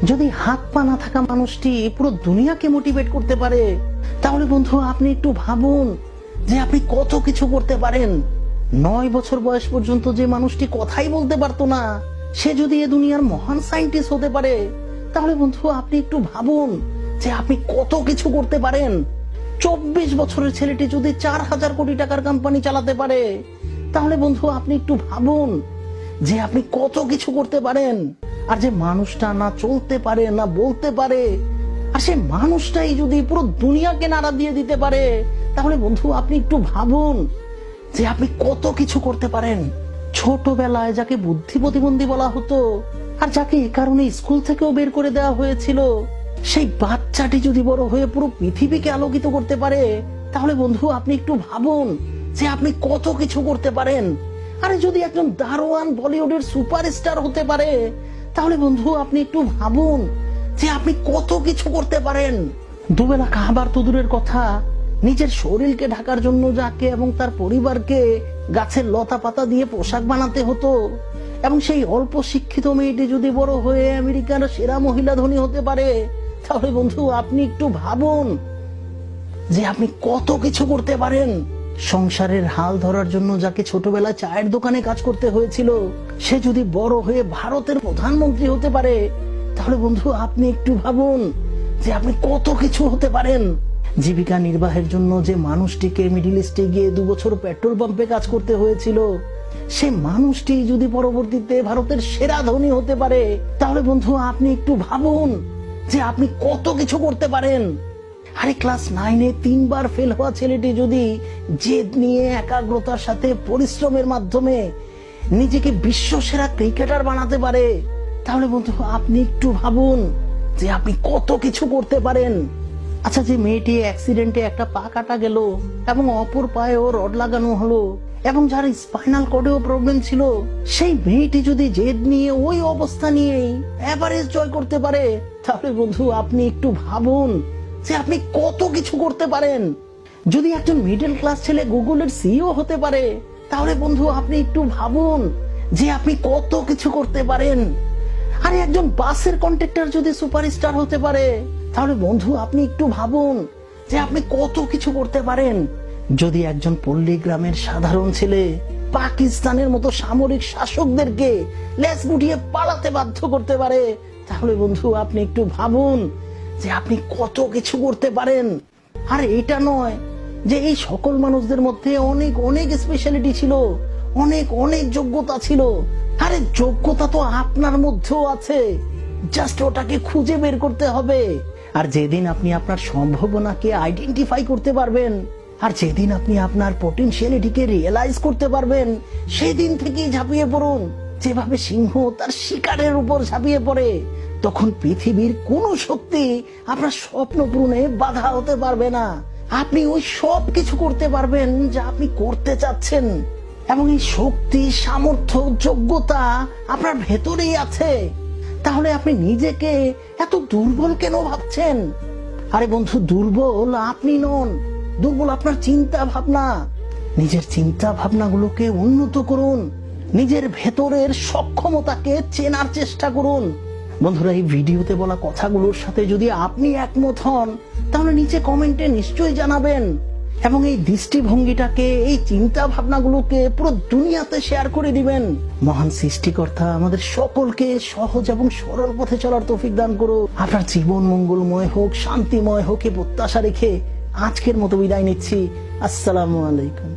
যদি হাত পা না থাকা মানুষটি পুরো দুনিয়াকে মোটিভেট করতে পারে, তাহলে বন্ধু আপনি একটু ভাবুন যে আপনি কত কিছু করতে পারেন। 9 বছর বয়স পর্যন্ত যে মানুষটি কথাই বলতে পারতো না, সে যদি এ দুনিয়ার মহান সায়েন্টিস্ট হতে পারে, তাহলে বন্ধু আপনি একটু ভাবুন যে আপনি কত কিছু করতে পারেন। 24 বছরের ছেলেটি যদি 4000 কোটি টাকার কোম্পানি চালাতে পারে, তাহলে বন্ধু আপনি একটু ভাবুন যে আপনি কত কিছু করতে পারেন। আর যে মানুষটা না চলতে পারে না বলতে পারে, আর সে মানুষটাই যদি পুরো দুনিয়াকে নাড়া দিয়ে দিতে পারে, তাহলে বন্ধু আপনি একটু ভাবুন যে আপনি কত কিছু করতে পারেন। ছোটবেলায় যাকে বুদ্ধি প্রতিবন্ধী বলা হতো, আর যাকে এ কারণে স্কুল থেকেও বের করে দেওয়া হয়েছিল, সেই বাচ্চাটি যদি বড় হয়ে পুরো পৃথিবীকে আলোকিত করতে পারে, তাহলে বন্ধু আপনি একটু ভাবুন যে আপনি কত কিছু করতে পারেন। আরে যদি একজন দারোয়ান বলিউডের সুপারস্টার হতে পারে, তাহলে বন্ধু আপনি একটু ভাবুন যে আপনি কত কিছু করতে পারেন। দুবেলা খাবার তো দূরের কথা, নিজের শরীরকে ঢাকার জন্য যাকে এবং তার পরিবারকে গাছের লতা পাতা দিয়ে পোশাক বানাতে হতো, এবং সেই অল্প শিক্ষিত মেয়েটি যদি বড় হয়ে আমেরিকার সেরা মহিলা ধনী হতে পারে, তাহলে বন্ধু আপনি একটু ভাবুন যে আপনি কত কিছু করতে পারেন। সংসারের হাল ধরার জন্য যাকে ছোটবেলায় চায়ের দোকানে কাজ করতে হয়েছিল, সে যদি বড় হয়ে ভারতের প্রধানমন্ত্রী হতে পারে, তাহলে বন্ধু আপনি একটু ভাবুন যে আপনি কত কিছু হতে পারেন। জীবিকা নির্বাহের জন্য যে মানুষটিকে মিডিল ইস্টে গিয়ে 2 বছর পেট্রোল পাম্পে কাজ করতে হয়েছিল, সে মানুষটি যদি পরবর্তীতে ভারতের সেরা ধনী হতে পারে, তাহলে বন্ধু আপনি একটু ভাবুন যে আপনি কত কিছু করতে পারেন। আরে ক্লাস 9-এ 3 বার ফেল হওয়া ছেলেটি যদি জেদ নিয়ে একাগ্রতার সাথে পরিশ্রমের মাধ্যমে নিজেকে বিশ্ব সেরা ক্রিকেটার বানাতে পারে, তাহলে বন্ধু আপনি একটু ভাবুন যে আপনি কত কিছু করতে পারেন। আচ্ছা, যে মেয়েটি অ্যাক্সিডেন্টে একটা পা কাটা গেল এবং অপর পায়েও রড লাগানো হলো, এবং যার স্পাইনাল কর্ডেও প্রবলেম ছিল, সেই মেয়েটি যদি জেদ নিয়ে ওই অবস্থা নিয়েই এভারেস্ট জয় করতে পারে, তাহলে বন্ধু আপনি একটু ভাবুন যে আপনি কত কিছু করতে পারেন। যদি একজন মিডল ক্লাস ছেলে গুগলের সিইও হতে পারে, তাহলে বন্ধু আপনি একটু ভাবুন যে আপনি কত কিছু করতে পারেন। আরে একজন বাসের কন্ডাক্টর যদি সুপারস্টার হতে পারে, তাহলে বন্ধু আপনি একটু ভাবুন যে আপনি কত কিছু করতে পারেন। যদি একজন পল্লী গ্রামের সাধারণ ছেলে পাকিস্তানের মতো সামরিক শাসকদেরকে লেজ গুটিয়ে পালাতে বাধ্য করতে পারে, তাহলে বন্ধু আপনি একটু ভাবুন যে আপনি কত কিছু করতে পারেন। আর এটা নয় যে এই সকল মানুষদের মধ্যে অনেক অনেক স্পেশালিটি ছিল, অনেক অনেক যোগ্যতা ছিল। আরে যোগ্যতা তো আপনার মধ্যেও আছে, জাস্ট ওটাকে খুঁজে বের করতে হবে। আর যেদিন আপনি আপনার সম্ভাবনাকে আইডেন্টিফাই করতে পারবেন, আর যেদিন আপনি আপনার পটেনশিয়ালিটিকে রিয়েলাইজ করতে পারবেন, সেদিন থেকেই ঝাঁপিয়ে পড়ুন। যেভাবে সিংহ তার শিকারের উপর ঝাঁপিয়ে পড়ে, তখন পৃথিবীর কোনো শক্তি আপনার স্বপ্ন পূরণে বাধা হতে পারবে না। আপনি ওই সব কিছু করতে পারবেন যা আপনি করতে চাচ্ছেন, এবং এই শক্তি, সামর্থ্য, যোগ্যতা আপনার ভেতরেই আছে। তাহলে আপনি নিজেকে এত দুর্বল কেন ভাবছেন? আরে বন্ধু, দুর্বল আপনি নন, দুর্বল আপনার চিন্তা ভাবনা। নিজের চিন্তা ভাবনাগুলোকে উন্নত করুন, নিজের ভেতরের সক্ষমতাকে চেনার চেষ্টা করুন। বন্ধুরা, এই ভিডিওতে বলা কথাগুলোর সাথে যদি আপনি একমত হন, তাহলে নিচে কমেন্টে নিশ্চয়ই জানাবেন, এবং এই দৃষ্টিভঙ্গিটাকে, এই চিন্তা ভাবনাগুলোকে পুরো দুনিয়াতে শেয়ার করে দিবেন। মহান সৃষ্টিকর্তা আমাদের সকলকে সহজ এবং সরল পথে চলার তৌফিক দান করুন। আপনার জীবন মঙ্গলময় হোক, শান্তিময় হোক, এ প্রত্যাশা রেখে আজকের মতো বিদায় নিচ্ছি। আসসালামু আলাইকুম।